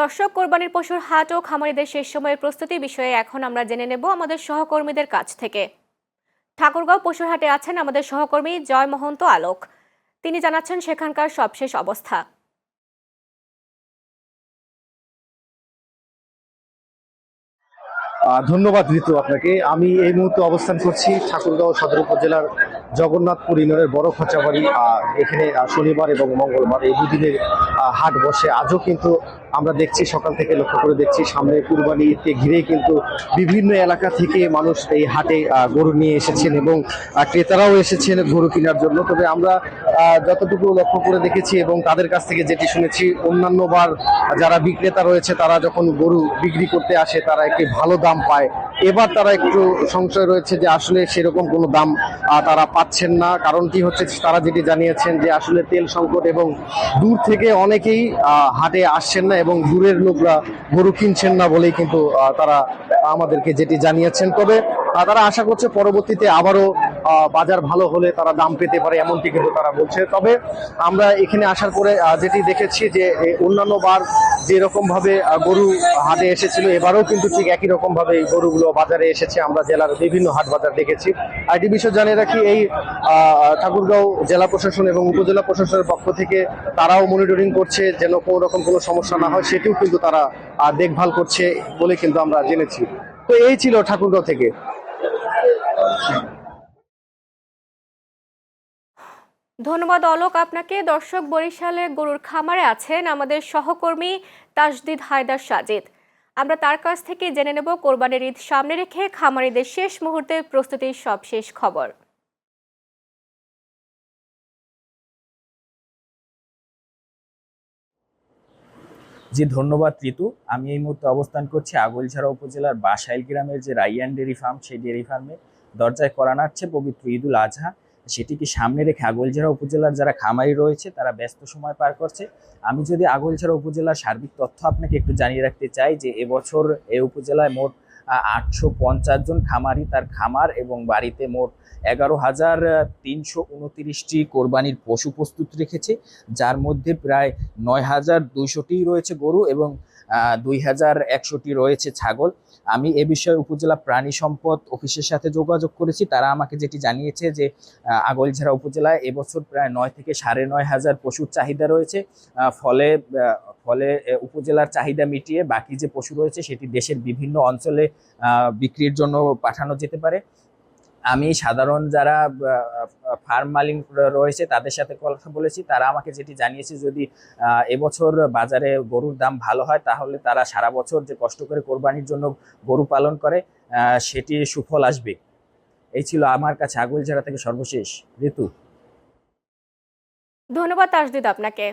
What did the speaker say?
দর্শক, কোরবানির পশুর হাট ও খামারিদের শেষ সময়ের প্রস্তুতি বিষয়ে এখন আমরা জেনে নেব আমাদের সহকর্মীদের কাছ থেকে। ঠাকুরগাঁও পশুর হাটে আছেন আমাদের সহকর্মী জয় মহন্ত আলোক। তিনি জানাচ্ছেন সেখানকার সবশেষ অবস্থা। ধন্যবাদ ঋতু আপনাকে। আমি এই মুহূর্তে অবস্থান করছি ঠাকুরগাঁও সদর উপজেলার জগন্নাথপুর ইউনিয়নের বড় খচাবাড়ি। এখানে শনিবার এবং মঙ্গলবার এই দুদিনের হাট বসে। আজও কিন্তু আমরা দেখছি, সকাল থেকে লক্ষ্য করে দেখছি, সামনে কুরবানিকে ঘিরেই কিন্তু বিভিন্ন এলাকা থেকে মানুষ এই হাটে গরু নিয়ে এসেছেন এবং ক্রেতারাও এসেছেন গরু কেনার জন্য। তবে আমরা যতটুকু লক্ষ্য করে দেখেছি এবং তাদের কাছ থেকে যেটি শুনেছি, অন্যান্য বার যারা বিক্রেতা রয়েছে তারা যখন গরু বিক্রি করতে আসে তারা একটি ভালো দাম পায়। এবার তারা একটু সংশয় রয়েছে যে আসলে সেরকম কোনো দাম তারা পাচ্ছেন না। কারণটি হচ্ছে, তারা যেটি জানিয়েছেন যে আসলে তেল সংকট এবং দূর থেকে অনেকেই হাটে আসছেন না এবং দূরের লোকরা গরু কিনছেন না বলেই কিন্তু তারা আমাদেরকে যেটি জানিয়েছেন। তবে তারা আশা করছে পরবর্তীতে আবারও বাজার ভালো হলে তারা দাম পেতে পারে, এমনটি কিন্তু তারা বলছে। তবে আমরা এখানে আসার পরে যেটি দেখেছি যে অন্যান্য বার যেরকম ভাবে গরু হাটে এসেছিল, এবারেও কিন্তু ঠিক একই রকম ভাবে এই গরুগুলো বাজারে এসেছে। আমরা জেলার বিভিন্ন হাট বাজার দেখেছি। আইটি বিষয় জানিয়ে রাখি, এই ঠাকুরগাঁও জেলা প্রশাসন এবং উপজেলা প্রশাসনের পক্ষ থেকে তারাও মনিটরিং করছে যেন কোনো রকম কোনো সমস্যা না হয়, সেটিও কিন্তু তারা দেখভাল করছে বলে কিন্তু আমরা জেনেছি। তো এই ছিল ঠাকুরগাঁও থেকে। ধন্যবাদ অলোক আপনাকে। দর্শক, বরিশালে গরুর খামারে আছেন আমাদের সহকর্মী তাজদিদ হায়দার সাজিদ। আমরা তার কাছ থেকে জেনে নেব কোরবানির ঈদ সামনে রেখে খামারিদের শেষ মুহূর্তের প্রস্তুতির সবশেষ খবর। জি ধন্যবাদ ঋতু। আমি এই মুহূর্তে অবস্থান করছি আগৈলঝাড়া উপজেলার বাসাইল গ্রামের যে রাইয়ান ডেয়ারি ফার্ম, সেই ডেয়ারি ফার্মে দরজায় করা নাড়ছে পবিত্র ঈদুল আজহা। সেটিকে সামনে রেখে আগৈলঝাড়া উপজেলার যারা খামারি রয়েছে তারা ব্যস্ত সময় পার করছে। আমি যদি আগৈলঝাড়া উপজেলার সার্বিক তথ্য আপনাকে একটু জানিয়ে রাখতে চাই যে এবছর এই উপজেলায় মোট 850 জন খামারি তার খামার এবং বাড়িতে মোট 11,329টি কোরবানির পশু প্রস্তুত রেখেছে, যার মধ্যে প্রায় 9,200টি রয়েছে গরু এবং 2,100টি রয়েছে ছাগল। আমি এ বিষয়ে উপজেলা প্রাণী সম্পদ অফিসের সাথে যোগাযোগ করেছি। তারা আমাকে যেটি জানিয়েছে যে আগৈলঝাড়া উপজেলায় এবছর প্রায় 9 থেকে 9,500 পশুর চাহিদা রয়েছে। ফলে ফলে উপজেলার চাহিদা মিটিয়ে বাকি যে পশু রয়েছে সেটি দেশের বিভিন্ন অঞ্চলে বিক্রির জন্য পাঠানো যেতে পারে। আমি সাধারণ যারা ফার্ম মালিক রয়েছে তাদের সাথে কথা বলেছি। তারা আমাকে যেটি জানিয়েছে, যদি এবছর বাজারে গরুর দাম ভালো হয় তাহলে তারা সারা বছর যে কষ্ট করে কোরবানির জন্য গরু পালন করে সেটি সুফল আসবে। এই ছিল আমার কাছে আগৈলঝাড়া থেকে সর্বশেষ ঋতু। ধন্যবাদ তাজদিদ আপনাকে।